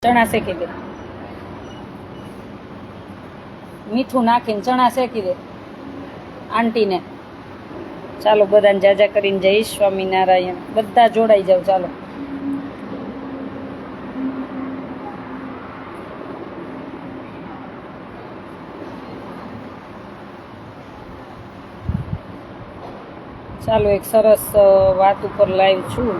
ચણા શેકી દે, મીઠું નાખીને ચણા શેકી દે આંટીને. ચાલો બધાને જાજા કરીને જય સ્વામિનારાયણ. બધા જોડાઈ જાવ. ચાલો ચાલો એક સરસ વાત ઉપર લાઈવ છું.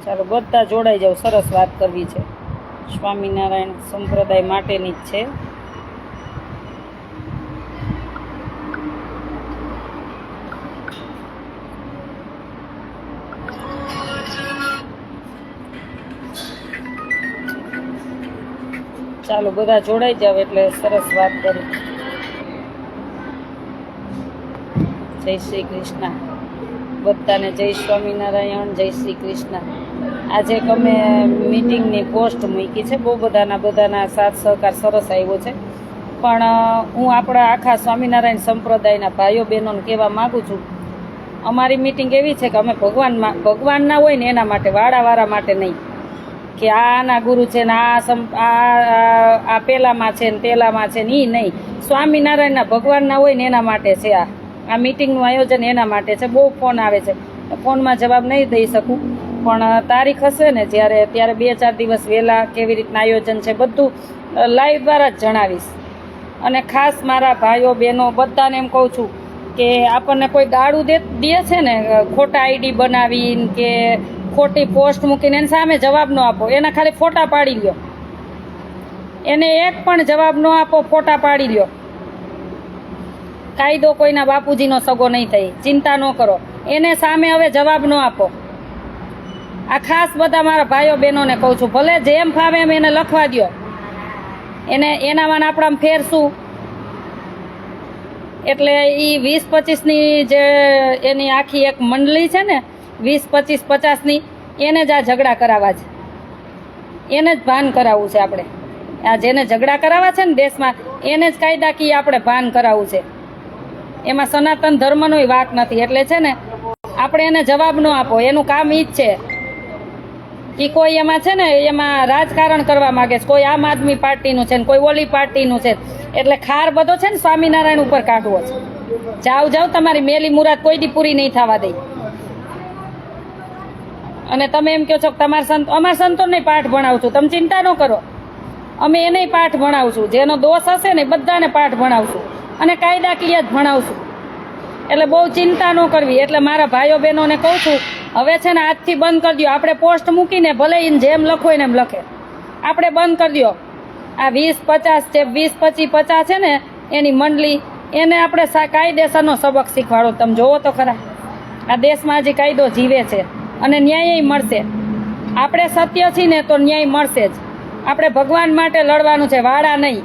ચાલો બધા જોડાઈ જાવ. સરસ વાત કરવી છે, સ્વામિનારાયણ સંપ્રદાય માટેની જ છે. ચાલો બધા જોડાઈ જાવ એટલે સરસ વાત કરું. જય શ્રી કૃષ્ણ બધાને. જય સ્વામિનારાયણ. જય શ્રી કૃષ્ણ. આજે એક અમે મીટિંગની પોસ્ટ મૂકી છે. બહુ બધાના સાથ સહકાર સરસ આવ્યો છે. પણ હું આપણા આખા સ્વામિનારાયણ સંપ્રદાયના ભાઈઓ બહેનોને કહેવા માગું છું, અમારી મીટિંગ એવી છે કે અમે ભગવાનના હોય ને એના માટે, વાળાવાળા માટે નહીં કે આના ગુરુ છે ને આ પેલામાં છે ને પેલામાં છે ને એ નહીં. સ્વામિનારાયણના ભગવાનના હોય ને એના માટે છે આ મીટિંગનું આયોજન. એના માટે છે. બહુ ફોન આવે છે, ફોનમાં જવાબ નહીં દઈ શકું, પણ તારીખ હશે ને ત્યારે 2-4 દિવસ વહેલા કેવી રીતના આયોજન છે બધું લાઈવ દ્વારા જ જણાવીશ. અને ખાસ મારા ભાઈઓ બહેનો બધાને એમ કહું છું કે આપણને કોઈ ગાળું દે છે ને, ખોટા આઈડી બનાવીને કે ખોટી પોસ્ટ મૂકીને એની સામે જવાબ ન આપો. એના ખાલી ફોટા પાડી લ્યો. એને એક પણ જવાબ ન આપો, ફોટા પાડી લ્યો. કાયદો કોઈના બાપુજીનો સગો નહીં થઈ, ચિંતા ન કરો. એને સામે હવે જવાબ ન આપો. આ ખાસ બધા મારા ભાઈઓ બહેનોને કહું છું, ભલે જેમ ફાવે એમ એને લખવા દો. એનામાં આપણામાં ફેરશું એટલે એ 20-25ની જે એની આખી એક મંડળી છે ને, 20-25-50ની, એને જ આ ઝઘડા કરાવવા છે. એને જ ભાન કરાવવું છે આપણે. આ જેને ઝઘડા કરાવવા છે ને દેશમાં, એને જ કાયદાકીય આપણે ભાન કરાવવું છે. એમાં સનાતન ધર્મનોય વાંક નથી. એટલે છે ને આપણે એને જવાબ ન આપો. એનું કામ ઈ જ છે. એ કોઈ એમાં છે ને એમાં રાજકારણ કરવા માગે છે. કોઈ આમ આદમી પાર્ટીનું છે ને કોઈ ઓલી પાર્ટીનું છે. એટલે ખાર બધો છે ને સ્વામિનારાયણ ઉપર કાઢવો છે. જાવ તમારી મેલી મુરાદ કોઈ દી પૂરી નહીં થવા દે. અને તમે એમ કહો છો કે અમારા સંતોને પાઠ ભણાવશું, તમે ચિંતા ન કરો. અમે એને પાઠ ભણાવશું. જેનો દોષ હશે ને બધાને પાઠ ભણાવશું અને કાયદાકીય જ ભણાવશું. એટલે બહુ ચિંતા ન કરવી. એટલે મારા ભાઈઓ બહેનોને કહું છું, હવે છે ને આજથી બંધ કરી દો. આપણે પોસ્ટ મૂકીને ભલે એને જેમ લખો એને એમ લખે, આપણે બંધ કરી દો. આ 20-25-50 છે ને એની મંડળી, એને આપણે કાયદેસરનો સબક શીખવાડો. તમે જોવો તો ખરા, આ દેશમાં હજી કાયદો જીવે છે અને ન્યાય મળશે. આપણે સત્ય છીએ ને તો ન્યાય મળશે જ. આપણે ભગવાન માટે લડવાનું છે, વાળા નહીં.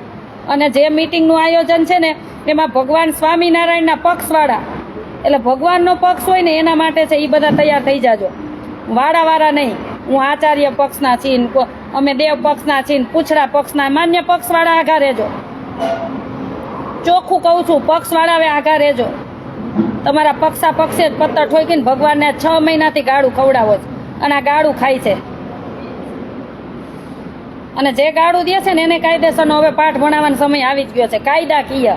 અને જે મિટિંગનું આયોજન છે ને એમાં ભગવાન સ્વામિનારાયણના પક્ષવાળા, એટલે ભગવાનનો પક્ષ હોય ને એના માટે છે. એ બધા તૈયાર થઈ જાજો, વાળા નહીં. હું આચાર્ય પક્ષના છીએ, અમે દેવ પક્ષના છીએ, પૂછડા પક્ષના, માન્ય પક્ષવાળા આઘા રહેજો. ચોખ્ખું કહું છું, પક્ષવાળા હવે આઘા રહેજો. તમારા પક્ષે જ પત્તર ઠોકીને ભગવાનને 6 મહિનાથી ગાળું ખવડાવો છે અને આ ગાળું ખાય છે. અને જે ગાળું દે છે ને એને કાયદેસરનો હવે પાઠ ભણાવવાનો સમય આવી જ ગયો છે. કાયદાકીય.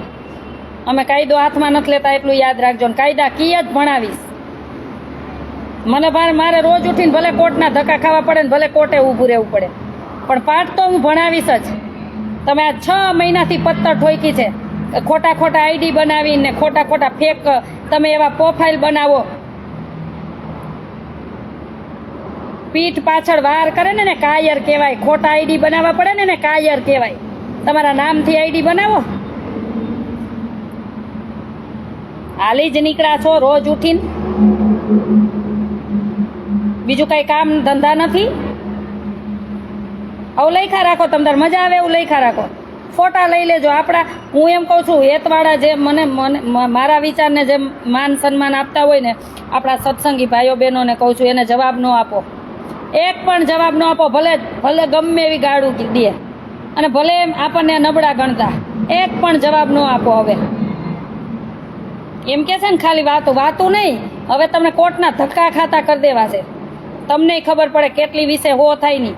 અમે કાયદો હાથમાં નથી લેતા, એટલું યાદ રાખજો. ને કાયદાકીય જ ભણાવીશ. મારે રોજ ઉઠીને ભલે કોર્ટના ધક્કા ખાવા પડે ને ભલે કોર્ટે ઊભું રહેવું પડે, પણ પાઠ તો હું ભણાવીશ જ. તમે આ 6 મહિનાથી પત્તર ઠોકી છે. ખોટા આઈડી બનાવીને ખોટા ફેક તમે એવા પ્રોફાઇલ બનાવો. પીઠ પાછળ વાર કરે ને કાયર કહેવાય. ખોટા આઈડી બનાવવા પડે ને કાયર કહેવાય. તમારા નામથી આઈડી બનાવો. હાલી જ નીકળ્યા છો રોજ ઉઠીને, બીજું કઈ કામ ધંધા નથી. આવું લખ્યા રાખો. તમને મજા આવે એવું લખ્યા રાખો. ફોટા લઈ લેજો આપણા. હું એમ કહું છું, હેતવાળા જે મને મારા વિચારને જે માન સન્માન આપતા હોય ને, આપણા સત્સંગી ભાઈઓ બહેનોને કહું છું, એને જવાબ ન આપો. એક પણ જવાબ ન આપો. ભલે ગમે એવી ગાળું દે અને ભલે આપણને નબળા ગણતા, એક પણ જવાબ ન આપો. હવે એમ કે છે ને ખાલી વાતું નહીં, હવે તમને કોર્ટના ધક્કા ખાતા કરી દેવા છે. તમને ખબર પડે કેટલી વિશે હો થાય નહીં.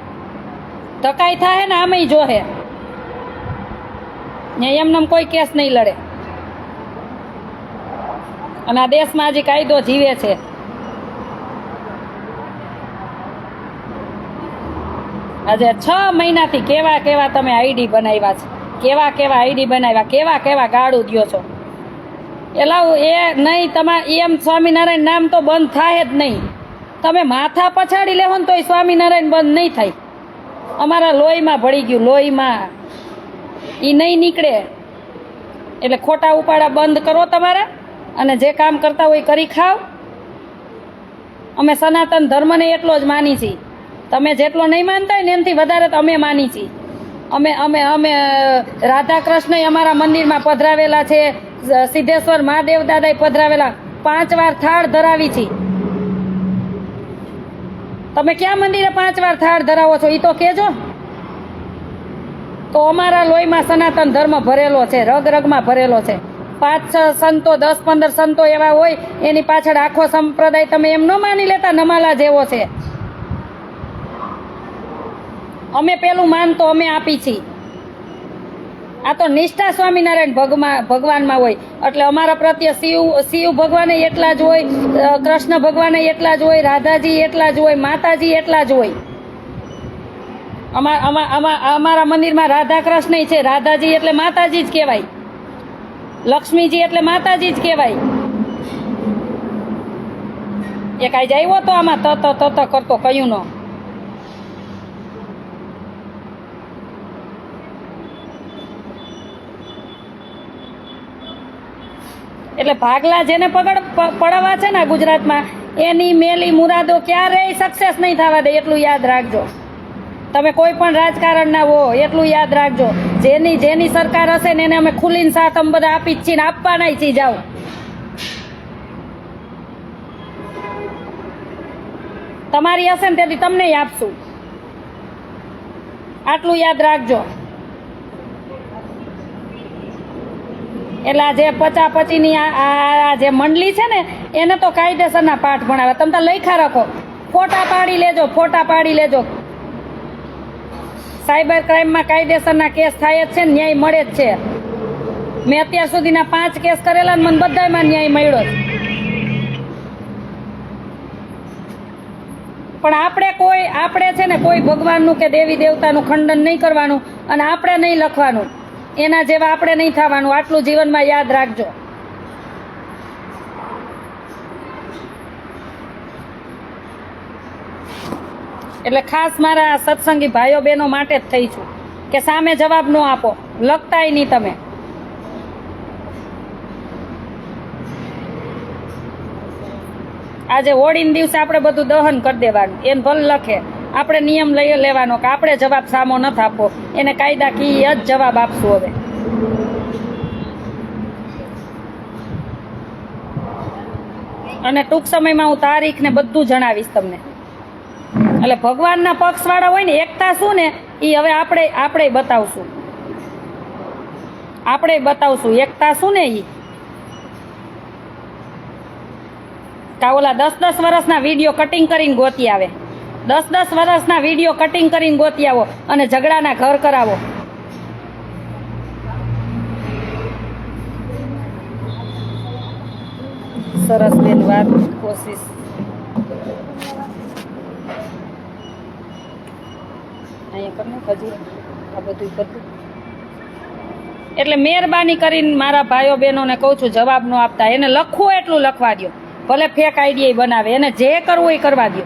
ધક્કાઈ થાય ને આમેય જોહે. એમને કોઈ કેસ નહીં લડે. અને આ દેશમાં હજી કાયદો જીવે છે. આજે 6 મહિનાથી કેવા કેવા તમે આઈડી બનાવ્યા છે, કેવા કેવા આઈડી બનાવ્યા, કેવા કેવા ગાળું દ્યો છો. એલાવ એ નહીં તમારે એમ સ્વામિનારાયણ નામ તો બંધ થાય જ નહીં. તમે માથા પછાડી લેવો ને તોય સ્વામિનારાયણ બંધ નહીં થાય. અમારા લોહીમાં ભળી ગયું, લોહીમાં એ નહીં નીકળે. એટલે ખોટા ઉપાડા બંધ કરો તમારા, અને જે કામ કરતા હોય કરી ખાવ. અમે સનાતન ધર્મને એટલો જ માની છીએ. તમે જેટલો નહીં માનતા હોય ને એનાથી વધારે તો અમે માની છીએ. અમે અમે અમે રાધા કૃષ્ણ અમારા મંદિરમાં પધરાવેલા છે. સિદ્ધેશ્વર મહાદેવ દાદાએ પધરાવેલા. 5 વાર થાળ ધરાવી છે. તમે ક્યાં મંદિરે 5 વાર થાળ ધરાવો છો એ તો કહેજો. તો અમારા લોહીમાં સનાતન ધર્મ ભરેલો છે, રગ રગમાં ભરેલો છે. 5-6 સંતો, 10-15 સંતો એવા હોય, એની પાછળ આખો સંપ્રદાય તમે એમ ન માની લેતા નમાલા જેવો છે. અમે પેલું માન તો અમે આપી છીએ. આ તો નિષ્ઠા સ્વામિનારાયણ ભગવાનમાં હોય. એટલે અમારા પ્રત્યે શિવ ભગવાન એટલા જ હોય, કૃષ્ણ ભગવાન એટલા જ હોય, રાધાજી એટલા જ હોય, માતાજી એટલા જ હોય. અમારા મંદિરમાં રાધા કૃષ્ણ છે. રાધાજી એટલે માતાજી જ કહેવાય, લક્ષ્મીજી એટલે માતાજી જ કહેવાય. એ કાંઈ જ આવ્યો તો આમાં તત કરતો કયું નો. એટલે ભાગલા જેને પડવા છે ને ગુજરાતમાં, એની મેલી મુરાદો ક્યારેય સક્સેસ નહીં થવા દે. એટલું યાદ રાખજો. તમે કોઈ પણ રાજકારણના હો, એટલું યાદ રાખજો. જેની સરકાર હશે ને એને અમે ખુલીને સાથ અમે બધા આપી જ છીએ ને આપવાના છીએ. જાઓ. તમારી હશે ને તેથી તમને આપશું. આટલું યાદ રાખજો. એટલે આ જે 50-25ની આ જે મંડળી છે ને, એને તો કાયદેસરના પાઠ ભણાવે. તમે તો લખ્યા રાખો, ફોટા પાડી લેજો, ફોટા પાડી લેજો. સાયબર ક્રાઇમમાં કાયદેસરના કેસ થાય જ છે ને, ન્યાય મળે જ છે. મેં અત્યાર સુધીના 5 કેસ કરેલા ને મને બધામાં ન્યાય મળ્યો છે. પણ આપણે છે ને કોઈ ભગવાનનું કે દેવી દેવતાનું ખંડન નહીં કરવાનું, અને આપણે નહીં લખવાનું. એના જેવા આપણે નહીં થવાનું. આટલું જીવનમાં યાદ રાખજો. એટલે ખાસ મારા સત્સંગી ભાઈઓ બહેનો માટે જ થઈ છું કે સામે જવાબ ન આપો, લખતાય નહીં તમે. આજે હોળીના દિવસે આપણે બધું દહન કરી દેવાનું. એને ભલે લખે, આપણે નિયમ લઈ લેવાનો કે આપણે જવાબ સામો નથી આપવો, એને કાયદાકીય જ જવાબ આપશું. હવે અને ટૂંક સમયમાં હું તારીખ ને બધું જણાવીશ તમને. એટલે ભગવાનના પક્ષવાળા હોય ને, એકતા શું ને એ હવે આપણે બતાવશું. એકતા શું ને એ ઓલા 10-10 વર્ષના વિડીયો કટિંગ કરીને ગોતી આવે. 10-10 વર્ષના વિડીયો કટિંગ કરીને ગોતી આવો અને ઝઘડાના ઘર કરાવો. સરસ બેન વાત, કોશિશ. અહીંયા કરને હજી આ બધું કરતું. એટલે મહેરબાની કરીને મારા ભાઈઓ બહેનોને કહું છું, જવાબ ન આપતા. એને લખવું એટલું લખવા દો. ભલે ફેક આઈડિયા બનાવે, એને જે કરવું એ કરવા દો.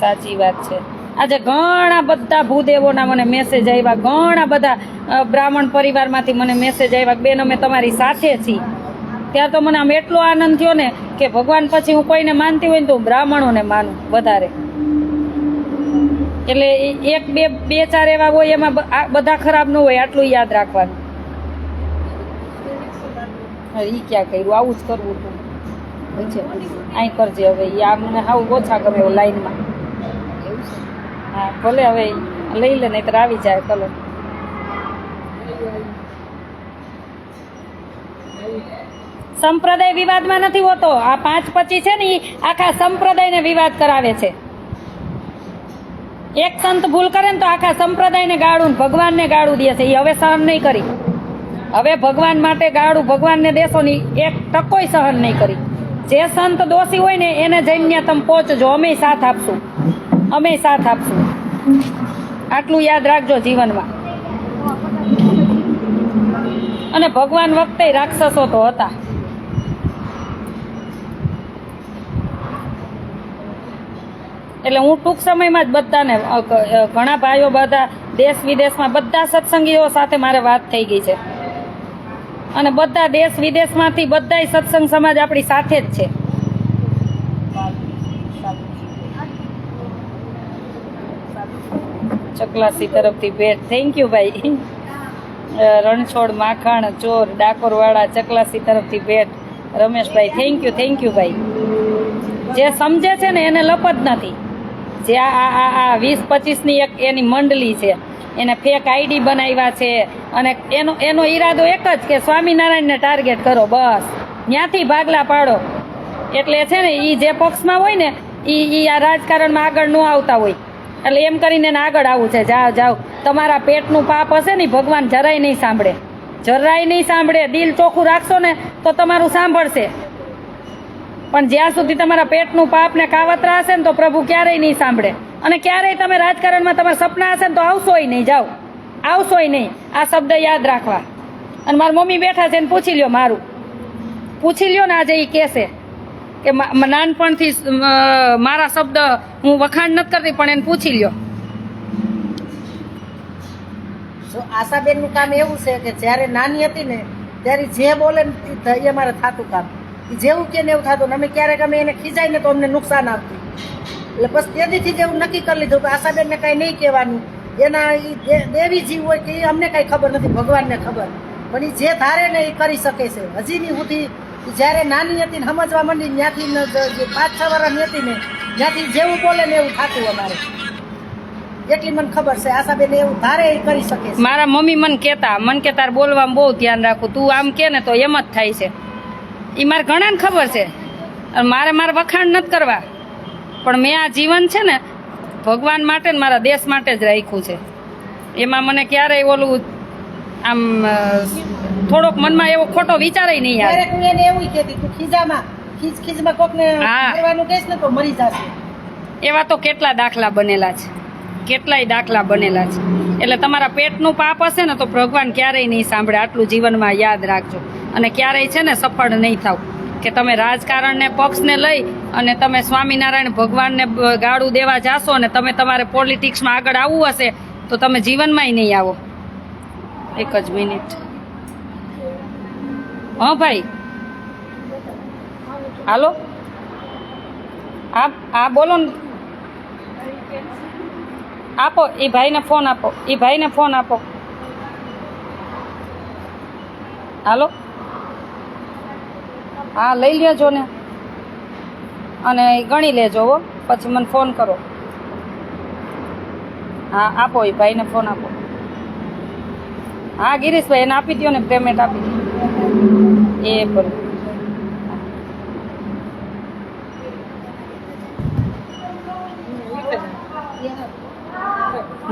સાચી વાત છે. આજે ઘણા બધા ભૂદેવોના મને મેસેજ આવ્યા, ઘણા બધા બ્રાહ્મણ પરિવારમાંથી મને મેસેજ આવ્યા, બેન અમે તમારી સાથે છીએ. ત્યારે તો મને આમ એટલો આનંદ થયો ને કે ભગવાન પછી હું કોઈને માનતી હોય ને તો હું બ્રાહ્મણોને માનું વધારે. એટલે 1-2-4 એવા હોય, એમાં બધા ખરાબ ન હોય. આટલું યાદ રાખવાનું. ઈ ક્યાં કર્યું, આવું જ કરવું હતું. અહીં કરજે હવે. આ મને હાવ ઓછા ગમે એવું લાઈનમાં. હા, ભલે હવે લઈ લે, નહીં તો આવી જાય. કલર સંપ્રદાય વિવાદમાં નથી હોતો. આ 5-25 છે ને એ આખા સંપ્રદાયને વિવાદ કરાવે છે. એક સંત ભૂલ કરે ને તો આખા સંપ્રદાયને ગાળું, ભગવાનને ગાળું દે છે. એ હવે સહન નહીં કરી. હવે ભગવાન માટે ગાળું ભગવાનને દેશો ની એક ટકોય સહન નહીં કરી. જે સંત દોષી હોય ને એને જઈને તમે પહોંચજો. અમે સાથ આપશું, અમે સાથ આપશું. આટલું યાદ રાખજો જીવનમાં. અને ભગવાન વખતે રાક્ષસો તો હતા. એટલે હું ટૂંક સમયમાં જ બધાને ઘણા ભાઈઓ બધા દેશ વિદેશમાં બધા સત્સંગીઓ સાથે મારે વાત થઈ ગઈ છે. અને બધા દેશ વિદેશમાંથી બધાય સત્સંગ સમાજ આપણી સાથે જ છે. ચકલાસી તરફથી ભેટ. થેન્ક યુ ભાઈ. રણછોડ માખણ ચોર ડાકોરવાળા ચકલાસી તરફથી ભેટ. રમેશભાઈ થેન્ક યુ ભાઈ. જે સમજે છે ને એને લપત નથી. જે આ 20-25ની એક એની મંડળી છે, એને ફેક આઈડી બનાવ્યા છે અને એનો ઈરાદો એક જ કે સ્વામિનારાયણને ટાર્ગેટ કરો, બસ ત્યાંથી ભાગલા પાડો. એટલે છે ને એ જે પક્ષમાં હોય ને એ આ રાજકારણમાં આગળ ન આવતા હોય. એટલે એમ કરીને એને આગળ આવવું છે. જાઓ તમારા પેટનું પાપ હશે ને ભગવાન જરાય નહીં સાંભળે, જરાય નહીં સાંભળે. દિલ ચોખ્ખું રાખશો ને તો તમારું સાંભળશે. પણ જ્યાં સુધી તમારા પેટનું પાપ ને કાવતરા હશે ને તો પ્રભુ ક્યારેય નહીં સાંભળે. અને ક્યારેય તમે રાજકારણમાં તમારા સપના હશે ને તો આવશોય નહીં. જાઓ, આવશોય નહીં. આ શબ્દ યાદ રાખવા. અને મારી મમ્મી બેઠા છે એને પૂછી લ્યો, મારું પૂછી લ્યો ને. આજે એ કહેશે કે નાનપણથી મારા શબ્દ હું વખાણ નથી કરતી, પણ એને પૂછી લ્યો. આશાબેનનું કામ એવું છે કે જ્યારે નાની હતી ને ત્યારે જે બોલે ને એ અમારે થતું કામ. જેવું કે ને એવું થતું. અમે ક્યારેક અમે એને ખીજાય ને તો અમને નુકસાન આપતું. એટલે બસ તેથી જ એવું નક્કી કરી લીધું કે આશાબેનને કાંઈ નહીં કહેવાનું. એના એ દેવી જીવ હોય કે એ અમને કાંઈ ખબર નથી, ભગવાનને ખબર. પણ એ જે ધારે ને એ કરી શકે છે. હજીની સુધી જ્યારે નાની હતી ને સમજવા માંડી ત્યાંથી 5-6 વર્ષની હતી ને ત્યાંથી જેવું બોલે ને એવું થતું અમારે. એટલી મને ખબર છે આશાબેન એવું ધારે એ કરી શકે છે. મારા મમ્મી મને કહેતા, કે તાર બોલવામાં બહુ ધ્યાન રાખું, તું આમ કે ને તો એમ જ થાય છે. એ મારે ઘણાને ખબર છે. મારે વખાણ નથી કરવા, પણ મેં આ જીવન છે ને ભગવાન માટે ને મારા દેશ માટે જ રાખ્યું છે. એમાં મને ક્યારેય ઓલું આમ થોડોક મનમાં એવો ખોટો વિચારે નહીં આવે. ક્યારેક હું એને એવું કહેતી તું ખીજમાં કોકને કહેવાનું કહીશ ને તો મરી જશે. એવા તો કેટલા દાખલા બનેલા છે, કેટલાય દાખલા બનેલા છે. એટલે તમારા પેટનું પાપ હશે ને તો ભગવાન ક્યારેય નહીં સાંભળે. આટલું જીવનમાં યાદ રાખજો. અને ક્યારેય છે ને સફળ નહીં થાવ કે તમે રાજકારણને પક્ષને લઈ અને તમે સ્વામિનારાયણ ભગવાનને ગાળું દેવા જાશો ને તમે તમારે પોલિટિક્સમાં આગળ આવવું હશે તો તમે જીવનમાંય નહીં આવો. એક જ મિનિટ. હા ભાઈ, હાલો. હા બોલો ને. આપો એ ભાઈને ફોન આપો, એ ભાઈને ફોન આપો. હાલો. હા લઈ લેજો ને અને ગણી લેજો હો, પછી મને ફોન કરો. હા આપો એ ભાઈને ફોન આપો. હા ગિરીશભાઈ એને આપી દો ને, પેમેન્ટ આપી દો. એ પણ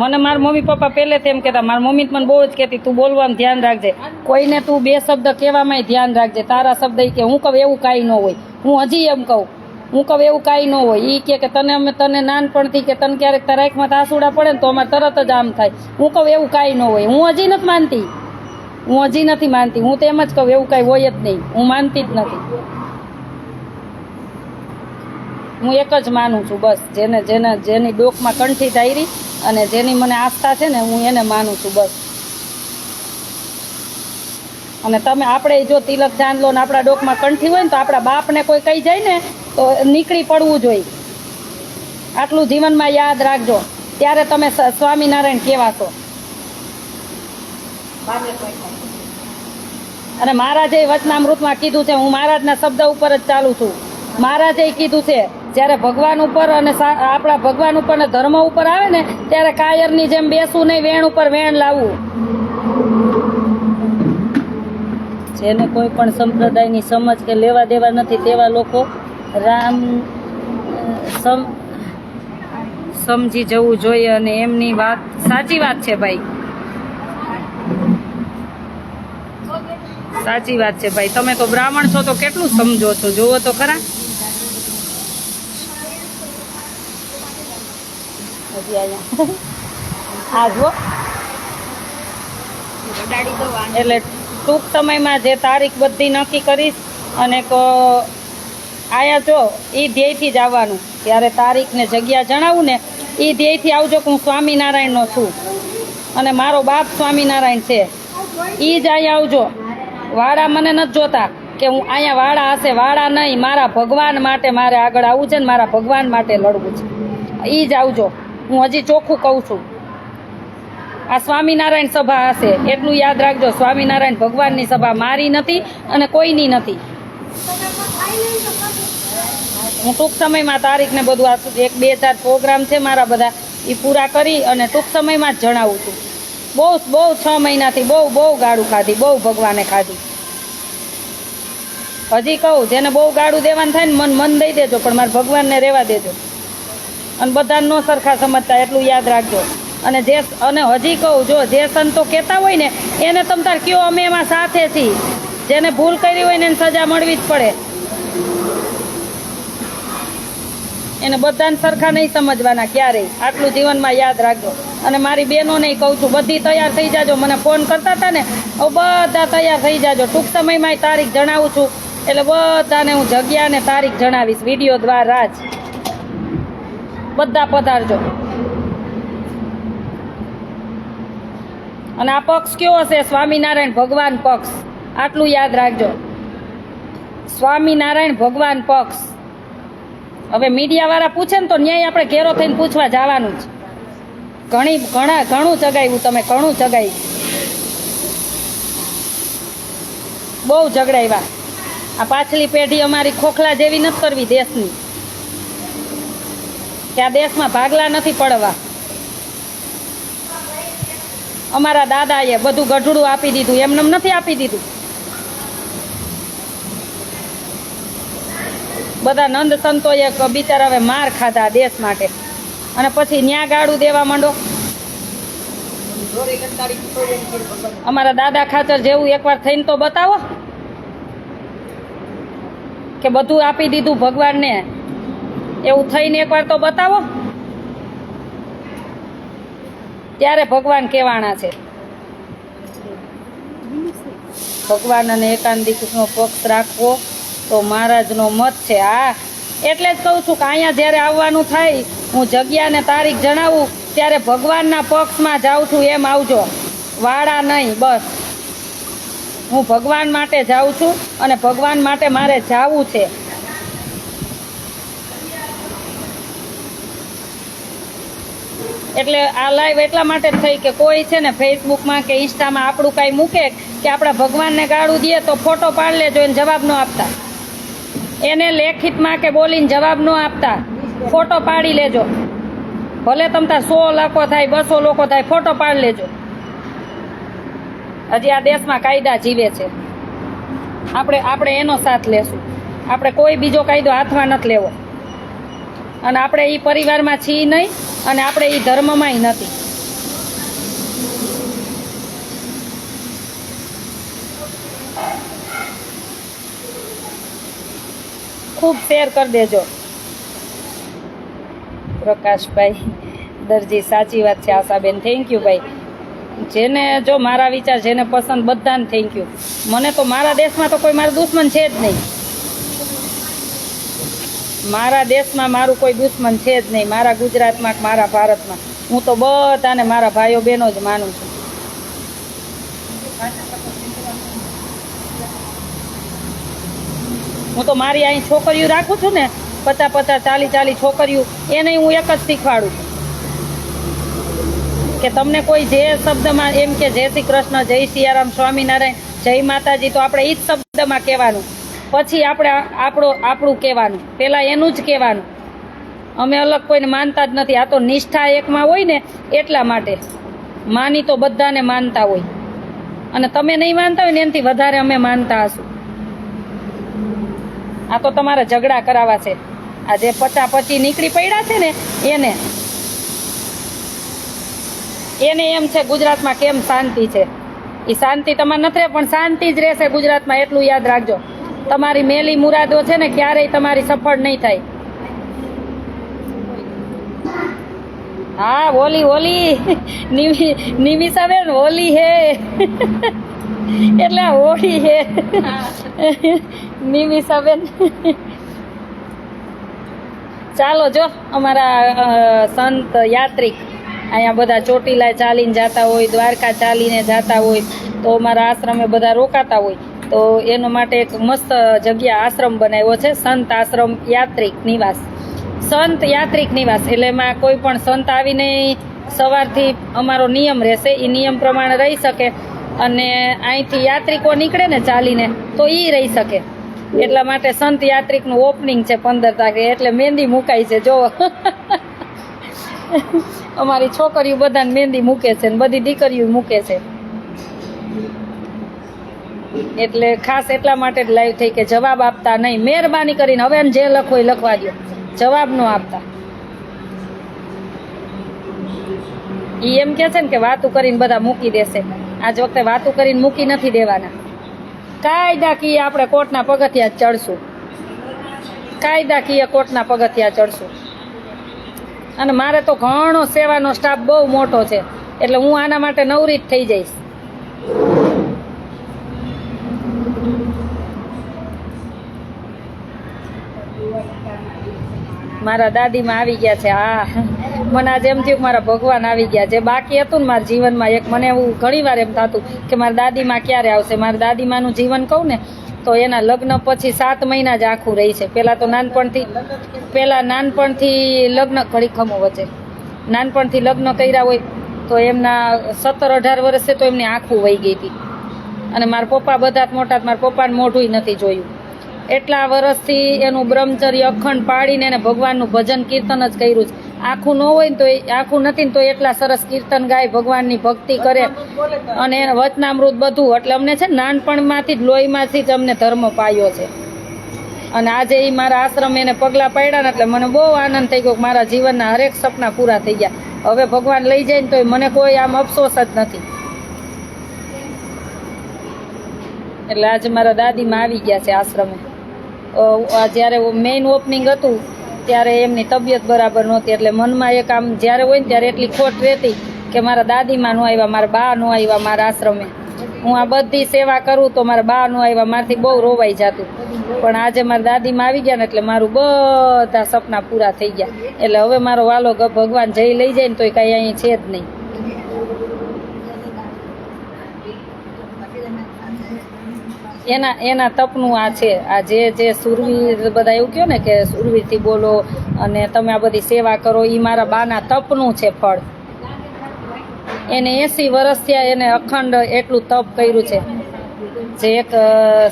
મને મારા મમ્મી પપ્પા પહેલેથી એમ કહેતા. મારા મમ્મી મને બહુ જ કહેતી તું બોલવામાં ધ્યાન રાખજે, કોઈને તું 2 શબ્દ કહેવામાં ધ્યાન રાખજે. તારા શબ્દ એ કે હું કહું એવું કાંઈ ન હોય. હું હજી એમ કહું, હું કહું એવું કાંઈ ન હોય. એ કે તને અમે તને નાનપણથી કે તને ક્યારેક તારા આંખમાં આંસુડા પડે ને તો અમારે તરત જ આમ થાય. હું કહું એવું કાંઈ ન હોય. હું હજી નથી માનતી, હું હજી નથી માનતી. હું તો એમ જ કહું એવું કાંઈ હોય જ નહીં. હું માનતી જ નથી. હું એક જ માનું છું બસ. જેની ડોકમાં કંઠી ધારી અને જેની મને આસ્થા છે ને હું એને માનું છું બસ. અને તમે આપણે જો તિલક ચાંદલો ને આપણા ડોકમાં કંઠી હોય ને તો આપણા બાપને કોઈ કહી જાય ને તો નીકળી પડવું જોઈએ. આટલું જીવનમાં યાદ રાખજો, ત્યારે તમે સ્વામિનારાયણ કહેવાશો. અને મહારાજે વચનામૃતમાં કીધું છે, હું મહારાજના શબ્દ ઉપર જ ચાલું છું. મહારાજે કીધું છે જ્યારે ભગવાન ઉપર અને આપણા ભગવાન ઉપર ને ધર્મ ઉપર આવે ને ત્યારે કાયરની જેમ બેસવું નહીં, વેણ ઉપર વેણ લાવવું. જેને કોઈ પણ સંપ્રદાયની સમજ કે લેવા દેવા નથી તેવા લોકો રામ સમજી જવું જોઈએ અને એમની વાત સાચી વાત છે ભાઈ, સાચી વાત છે ભાઈ. તમે તો બ્રાહ્મણ છો તો કેટલું સમજો છો, જોવો તો ખરા. હજી અહીંયા આ જુઓ. એટલે ટૂંક સમયમાં જે તારીખ બધી નક્કી કરીશ અને આયા જો એ ધ્યેયથી જ આવવાનું. ત્યારે તારીખ ને જગ્યા જણાવું ને એ ધ્યેયથી આવજો કે હું સ્વામિનારાયણનો છું અને મારો બાપ સ્વામિનારાયણ છે. એ જ અહીંયા આવજો. વાડા મને નથી જોતા કે હું અહીંયા વાડા હશે, વાડા નહીં. મારા ભગવાન માટે મારે આગળ આવવું છે ને મારા ભગવાન માટે લડવું છે. એ જ આવજો. હું હજી ચોખ્ખું કહું છું. આ સ્વામિનારાયણ સભા હશે એટલું યાદ રાખજો. સ્વામિનારાયણ ભગવાનની સભા મારી નથી અને કોઈની નથી. હું ટૂંક સમયમાં તારીખ ને બધું આ 1-2-4 પ્રોગ્રામ છે મારા બધા એ પૂરા કરી અને ટૂંક સમયમાં જ જણાવું છું. બહુ 6 મહિનાથી બહુ ગાળું ખાધી, બહુ ભગવાને ખાધી. હજી કહું જેને બહુ ગાળું દેવાનું થાય ને મન દઈ દેજો, પણ મારા ભગવાનને રહેવા દેજો. અને બધાને નો સરખા સમજતા એટલું યાદ રાખજો. અને હજી કહું, જો જે સંતો કહેતા હોય ને એને તમ તાર કયો અમે એમાં સાથે છીએ. જેને ભૂલ કરી હોય ને એને સજા મળવી જ પડે. એને બધાને સરખા નહીં સમજવાના ક્યારેય. આટલું જીવનમાં યાદ રાખજો. અને મારી બહેનોને કહું છું બધી તૈયાર થઈ જાજો. મને ફોન કરતા હતા ને હવે બધા તૈયાર થઈ જાજો. ટૂંક સમયમાં તારીખ જણાવું છું એટલે બધાને હું જગ્યા ને તારીખ જણાવીશ વિડીયો દ્વારા જ. બધા પધારજો. અને આ પક્ષ કયો હશે? સ્વામિનારાયણ ભગવાન પક્ષ. આટલું યાદ રાખજો. સ્વામિનારાયણ ભગવાન પક્ષ. હવે મીડિયાવાળા પૂછે ને તો ન્યાય આપણે ઘેરો થઈને પૂછવા જવાનું જ. ઘણું જગાવ્યું તમે, ઘણું જગાવ્યું. બહુ ઝઘડાવ્યા. આ પાછલી પેઢી અમારી ખોખલા જેવી નથી કરવી દેશની, કે આ દેશમાં ભાગલા નથી પડવા. અમારા દાદાએ બધું ગઢડું આપી દીધું, એમને નથી આપી દીધું. બધા નંદ સંતોએ બિચારા હવે માર ખાધા દેશ માટે અને પછી ન્યા ગાળું દેવા માંડો. અમારા દાદા ખાચર જેવું એકવાર થઈને તો બતાવો કે બધું આપી દીધું ભગવાનને. એવું થઈને એકવાર તો બતાવો. ત્યારે ભગવાન કહેવાના છે. ભગવાન અને એકાંતિકનો પક્ષ રાખવો તો મહારાજનો મત છે. હા, એટલે જ કહું છું કે અહીંયા જ્યારે આવવાનું થાય હું જગ્યા ને તારીખ જણાવું ત્યારે ભગવાનના પક્ષમાં જાઉં છું એમ આવજો. વાડા નહીં, બસ. હું ભગવાન માટે જાઉં છું અને ભગવાન માટે મારે જાવું છે. એટલે આ લાઈવ એટલા માટે જ થઈ કે કોઈ છે ને ફેસબુકમાં કે ઇન્સ્ટામાં આપણું કાંઈ મૂકે કે આપણા ભગવાનને ગાળું દઈએ તો ફોટો પાડી લેજો, એને જવાબ ન આપતા. એને લેખિતમાં કે બોલીને જવાબ ન આપતા, ફોટો પાડી લેજો. ભલે તમ તાર 100 લોકો થાય, 200 લોકો થાય, ફોટો પાડી લેજો. હજી આ દેશમાં કાયદા જીવે છે. આપણે એનો સાથ લેશું. આપણે કોઈ બીજો કાયદો હાથમાં નથી લેવો. અને આપણે એ પરિવારમાં છીએ નહીં અને આપણે એ ધર્મમાંય નથી. ખૂબ શેર કરી દેજો. પ્રકાશભાઈ દરજી, સાચી વાત છે આશાબેન. થેન્ક યુ ભાઈ. જેને જો મારા વિચાર જેને પસંદ બધાને થેન્ક યુ. મને તો મારા દેશમાં તો કોઈ મારું દુશ્મન છે જ નહીં. મારા દેશમાં મારું કોઈ દુશ્મન છે જ નહીં. મારા ગુજરાતમાં કે મારા ભારતમાં હું તો બધાને મારા ભાઈઓ બહેનો જ માનું છું. હું તો મારી અહીં છોકરીઓ રાખું છું ને 50-50, 40-40 છોકરીઓ, એને હું એક જ શીખવાડું છું કે તમને કોઈ જે શબ્દમાં એમ કે જય શ્રી કૃષ્ણ, જય સિયારામ, સ્વામિનારાયણ, જય માતાજી, તો આપણે એ જ શબ્દમાં કહેવાનું. પછી આપણે આપણું કહેવાનું. પહેલાં એનું જ કહેવાનું. અમે અલગ કોઈને માનતા જ નથી. આ તો નિષ્ઠા એકમાં હોય ને એટલા માટે. માની તો બધાને માનતા હોય. અને તમે નહીં માનતા હોય ને એનાથી વધારે અમે માનતા હશું. આ તો તમારા ઝઘડા કરાવવા છે. આ જે 50-25 નીકળી પડ્યા છે ને એને એમ છે ગુજરાતમાં કેમ શાંતિ છે. એ શાંતિ તમારે નથી રહે, પણ શાંતિ જ રહેશે ગુજરાતમાં, એટલું યાદ રાખજો. તમારી મેલી મુરાદો છે ને ક્યારેય તમારી સફળ નહીં થાય. હા હોલી નિમિષાબેન હોલી હે એટલે હોળી હે નિમિષાબેન. ચાલો જો અમારા સંત યાત્રિક અહીંયા બધા ચોટીલા ચાલીને જતા હોય, દ્વારકા ચાલીને જતા હોય, તો અમારા આશ્રમે બધા રોકાતા હોય, તો એના માટે એક મસ્ત જગ્યા આશ્રમ બનાવ્યો છે, સંત આશ્રમ યાત્રિક નિવાસ. સંત યાત્રિક નિવાસ એટલે એમાં કોઈ પણ સંત આવીને સવારથી અમારો નિયમ રહેશે, એ નિયમ પ્રમાણે રહી શકે. અને અહીંથી યાત્રિકો નીકળે ને ચાલીને તો એ રહી શકે. એટલા માટે સંત યાત્રિકનું ઓપનિંગ છે 15 તારીખે, એટલે મહેંદી મુકાય છે. જો અમારી છોકરીઓ બધાને મહેંદી મૂકે છે ને બધી દીકરીઓ મૂકે છે. એટલે ખાસ એટલા માટે જ લાઈવ થઈ કે જવાબ આપતા નહીં, મહેરબાની કરીને. હવે જે લખો એ લખવા દો, જવાબ ન આપતા. ઈ એમ કે છે ને કે વાતું કરીને બધા મૂકી દેશે. આજ વખતે વાતું કરીને મૂકી નથી દેવાના. કાયદાકીય આપણે કોર્ટના પગથિયા ચડશું, કાયદાકીય કોર્ટના પગથિયા ચડશું. અને મારે તો ઘણો સેવાનો સ્ટાફ બહુ મોટો છે, એટલે હું આના માટે નવરી જ થઈ જઈશ. મારા દાદીમાં આવી ગયા છે. હા, મને આજે એમ થયું કે મારા ભગવાન આવી ગયા. જે બાકી હતું ને મારા જીવનમાં, એક મને એવું ઘણી વાર એમ થતું કે મારા દાદીમાં ક્યારે આવશે. મારા દાદીમાનું જીવન કહું ને તો એના લગ્ન પછી 7 મહિના જ આખું રહી છે. પહેલાં તો નાનપણથી લગ્ન ઘડી ખમો વચ્ચે નાનપણથી લગ્ન કર્યા હોય તો એમના 17-18 વર્ષે તો એમની આંખું વહી ગઈ હતી. અને મારા પપ્પા બધા જ મોટા, મારા પપ્પાને મોઢું નથી જોયું. એટલા વર્ષથી એનું બ્રહ્મચર્ય અખંડ પાડીને એને ભગવાનનું ભજન કીર્તન જ કર્યું છે. આખું ન હોય ને તો આખું નથી ને તો એટલા સરસ કીર્તન ગાય, ભગવાનની ભક્તિ કરે અને એને વચનામૃત બધું. એટલે અમને છે નાનપણમાંથી જ લોહીમાંથી જ અમને ધર્મ પાયો છે. અને આજે એ મારા આશ્રમ એને પગલાં પાડ્યા ને એટલે મને બહુ આનંદ થઈ ગયો કે મારા જીવનના હરેક સપના પૂરા થઈ ગયા. હવે ભગવાન લઈ જાય ને તો મને કોઈ આમ અફસોસ જ નથી. એટલે આજે મારા દાદીમાં આવી ગયા છે આશ્રમે. જ્યારે મેઇન ઓપનિંગ હતું ત્યારે એમની તબિયત બરાબર નહોતી, એટલે મનમાં એક આમ જ્યારે હોય ને ત્યારે એટલી ખોટ રહેતી કે મારા દાદીમાં ન આવ્યા, મારા બા ન આવ્યા મારા આશ્રમે. હું આ બધી સેવા કરું તો મારા બા ન આવ્યા, મારાથી બહુ રોવાઈ જતું. પણ આજે મારા દાદીમાં આવી ગયા ને એટલે મારું બધા સપના પૂરા થઈ ગયા. એટલે હવે મારો વાલો ભગવાન જઈ લઈ જાય ને તો કાંઈ અહીં છે જ નહીં. એના તપનું આ છે. આ જે સુરવીર બધા એવું કહો ને કે સુરવીરથી બોલો અને તમે આ બધી સેવા કરો, એ મારા બાના તપનું છે ફળ. એને 80 વર્ષ થયા, એને અખંડ એટલું તપ કર્યું છે. જે એક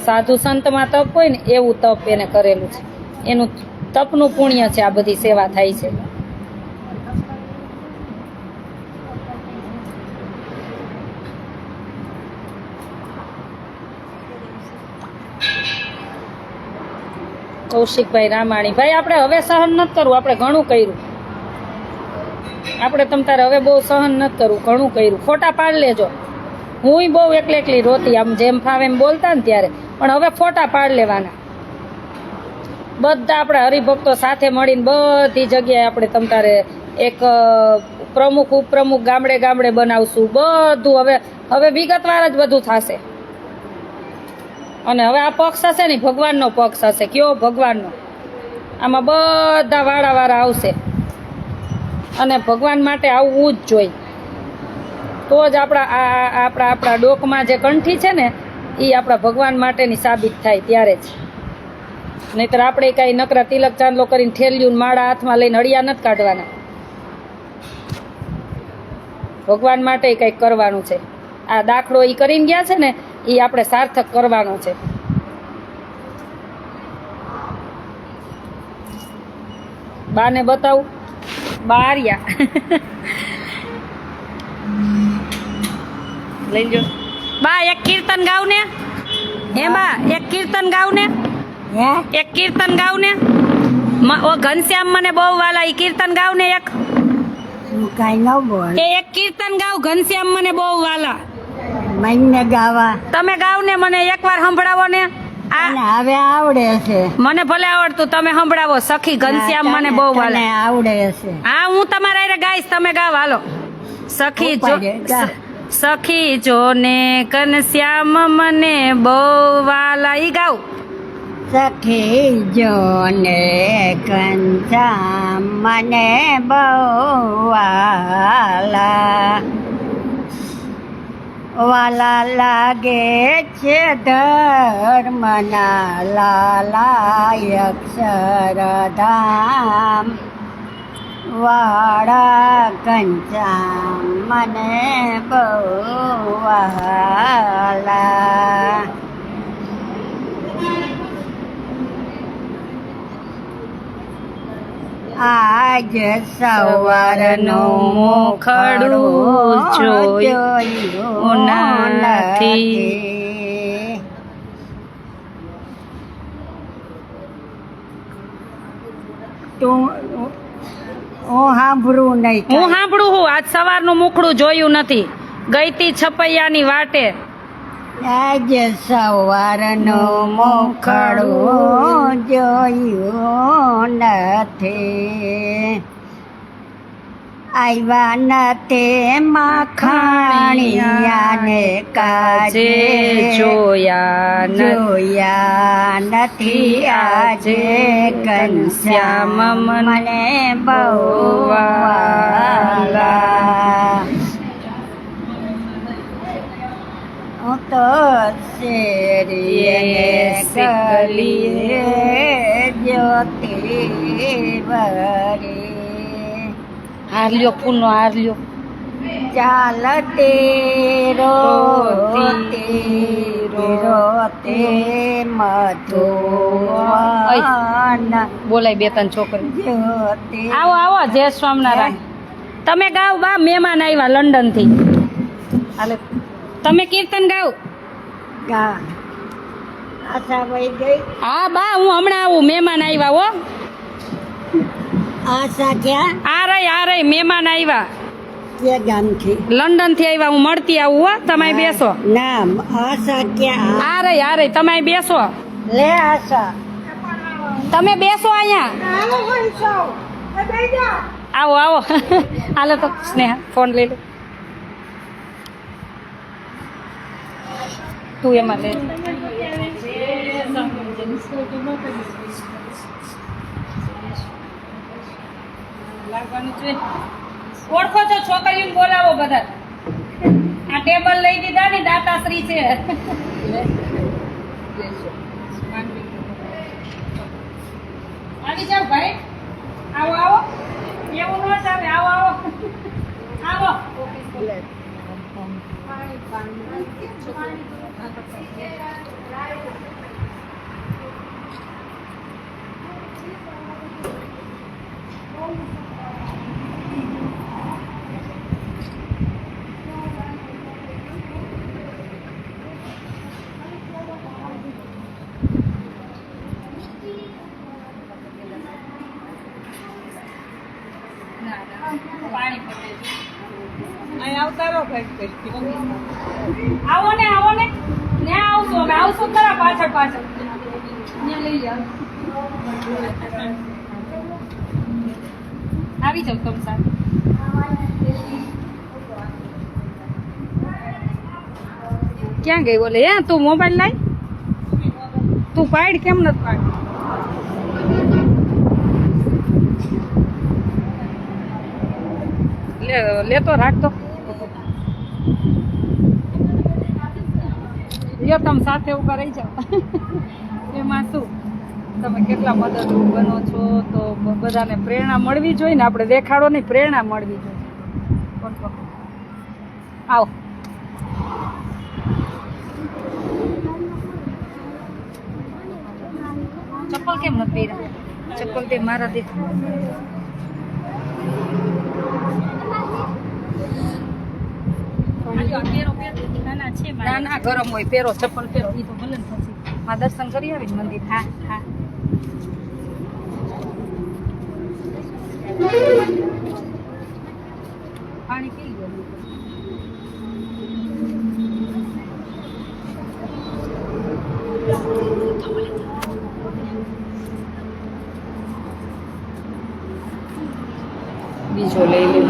સાધુ સંતમાં તપ હોય ને એવું તપ એને કરેલું છે. એનું તપનું પુણ્ય છે આ બધી સેવા થાય છે. કૌશિકભાઈ રામાણી ભાઈ, આપણે હવે સહન નથી કરવું, આપણે ઘણું કર્યું. આપણે તમ તારે હવે બહુ સહન નથી કરવું, ઘણું કર્યું. ફોટા પાડ લેજો. હું બહુ એકલી રોતી, આમ જેમ ફાવે એમ બોલતા ને ત્યારે, પણ હવે ફોટા પાડ લેવાના. બધા આપણે હરિભક્તો સાથે મળીને બધી જગ્યાએ આપણે તમ તારે એક પ્રમુખ ઉપપ્રમુખ ગામડે બનાવશું. બધું હવે વિગતવાર જ બધું થશે. અને હવે આ પક્ષ હશે ને ભગવાનનો પક્ષ હશે. કયો ભગવાનનો? આમાં બધા વાળા આવશે અને ભગવાન માટે આવવું જ જોઈએ. તો જ આપણા ડોકમાં જે કંઠી છે ને એ આપણા ભગવાન માટેની સાબિત થાય ત્યારે જ. નહીંતર આપણે કાંઈ નકરા તિલક ચાંદલો કરીને ઠેલ્યું માળા હાથમાં લઈને હળિયા નથી કાઢવાના. ભગવાન માટે કંઈક કરવાનું છે. આ દાખલો એ કરીને ગયા છે ને એ આપણે સાર્થક કરવાનો છે. બાને બતાવું, બારિયા લઈ લો. બા એક કીર્તન ગાવ ને હે બા એક કીર્તન ગાવ ને હે એક કીર્તન ગાવ ને ઓ ઘનશ્યામ મને બહુ વાલા ઈ કીર્તન ગાવ ને એક કઈ ન બોલ એ એક કીર્તન ગાવ ઘનશ્યામ મને બહુ વાલા મને ગાવા તમે ગાવ ને મને એકવાર સંભળાવો ને અને હવે આવડે છે મને ભલે આવડતું તમે સંભળાવો સખી ઘનશ્યામ મને બહુ તને વાલા આવડે છે હા હું તમારા હારે ગાઈશ તમે ગાવ હાલો સખી જો ગા. સખી જો ને ઘનશ્યામ મને બહુ વાલા ઈ ગાવ સખી જોને કંચા મને બહુ વાલા વાલા લાગે છે ધર્મના લાલા અક્ષરધામ વાળા કંચા મને બહુ વાલા આજ સવારનું મુખડું જોયું નથી તું હું સાંભળું નહીં હું સાંભળું હું આજ સવારનું મુખડું જોયું નથી ગઈ તી છપૈયાની વાટે આજ સવારનું મુખડું જોયું નથી આવ્યા નથી માખણિયાને કાજે જોયા નથી આજે ઘનશ્યામ મને બહુ વાલા હું તો શેરીએ ગલીએ જ્યોતિ ભરી હાર લ્યો ફૂલનો હાર લ્યો ચાલતે રોતી રોતે મધુવન બોલાય બે ત્રણ છોકરી જ્યોતિ આવો આવો જય સ્વામિનારાયણ તમે ગાવ બા મહેમાન આવ્યા લંડન થી હાલે તમે કીર્તન ગાવ ગા આશા વહી ગઈ હા બા હું હમણાં આવું મહેમાન આવ્યા હો આશા ક્યાં આ રહી મહેમાન આવ્યા કે ગામથી લંડન થી આવ્યા હું મળતી આવું હો તમે બેસો નામ આશા ક્યાં આ રહી તમે બેસો લે આશા તમે બેસો અહીંયા આવો આવો હાલો તો સ્નેહા ફોન લઈ લો તું એમાં લે ઓળખો છો છોકરીઓને બોલાવો બધા આ ટેબલ લઈ દીધા ને દાતાશ્રી છે આવી જાવ ભાઈ આવો આવો એવું ન ચાલે આવો આવો પાણી પડે અહીં આવતા રહો ભાઈ આવો ને ને આવશો અમે આવશું ખરા પાછળ ત્યાં લઈ જાઓ આવી જાવ તમે સાથે ક્યાં ગઈ બોલે હે તું મોબાઈલ લાય તું પાડ કેમ નથી પાડ લેતો રાખતો લ્યો તમે સાથે ઉભા રહી જાઓ એમાં શું તમે કેટલા મદદરૂપ બનો છો તો બધાને પ્રેરણા મળવી જોઈએ ને આપણે દેખાડો નહીં પ્રેરણા મળવી જોઈએ આવો ચપ્પલ કેમ નથી પહેર્યા ચપ્પલ તે મારા દે ના ના ગરમ હોય પહેરો ચપ્પલ પહેરો ઈ તો ભલે ને પછી માં દર્શન કરી આવી ને મંદિર હા હા પાણી પી લો બીજો લઈ લે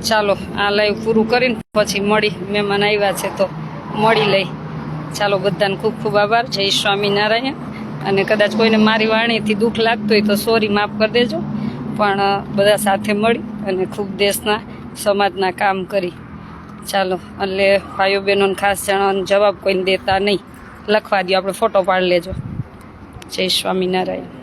ચાલો આ લાઈવ પૂરું કરીને પછી મળી મહેમાન આવ્યા છે તો મળી લઈ ચાલો બધાને ખૂબ ખૂબ આભાર જય સ્વામિનારાયણ અને કદાચ કોઈને મારી વાણીથી દુઃખ લાગતું હોય તો સોરી માફ કરી દેજો પણ બધા સાથે મળી અને ખૂબ દેશના સમાજના કામ કરી ચાલો એટલે ભાઈઓ બહેનોને ખાસ જણાવવાનો જવાબ કોઈને દેતા નહીં લખવા દો આપણે ફોટો પાડી લેજો જય સ્વામિનારાયણ